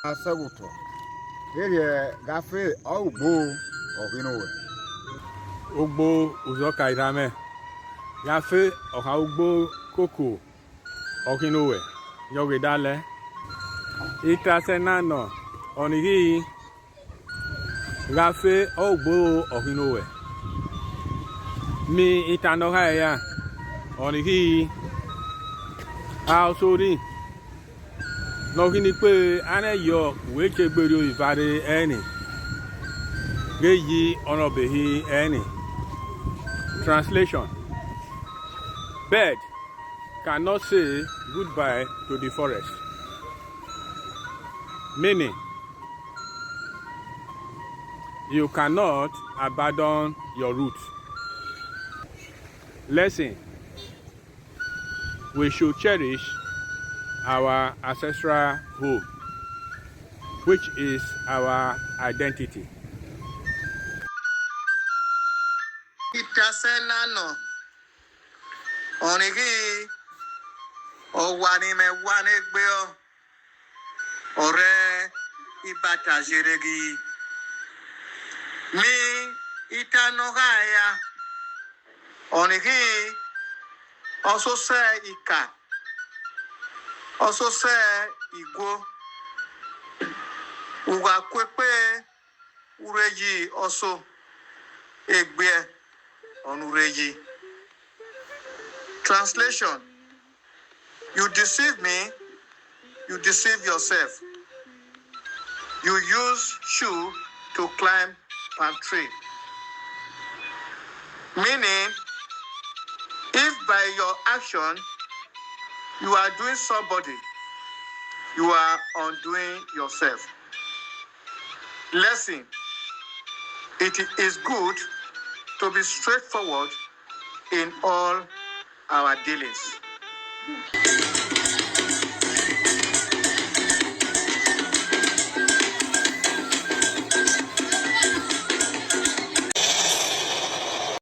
Asaguto. Here, Gafe, oh, boo, or Vinowe. Ogbo uzoka irame. Yafe oha ugbo koko okinowe. Yoge dale. Ita senano. Onigi. Gafe ogbo okinowe. Mi itanoha ya. Onigi. Aosori. Nogini pe ane yo weche gberio ivare eni. Geyi onobehi eni. Translation. Bird cannot say goodbye to the forest. Meaning, you cannot abandon your roots. Lesson. We should cherish our ancestral home, which is our identity. Itasenano onigi owani me wane gbeo ore ibata jeregi mi itanogaya onigi also say ika also say igwo uga kwepe ureji also egbe onureji. Translation. You deceive me, you deceive yourself. You use shoe to climb palm tree. Meaning, if by your action you are doing somebody, you are undoing yourself. Lesson. It is good to be straightforward in all our dealings.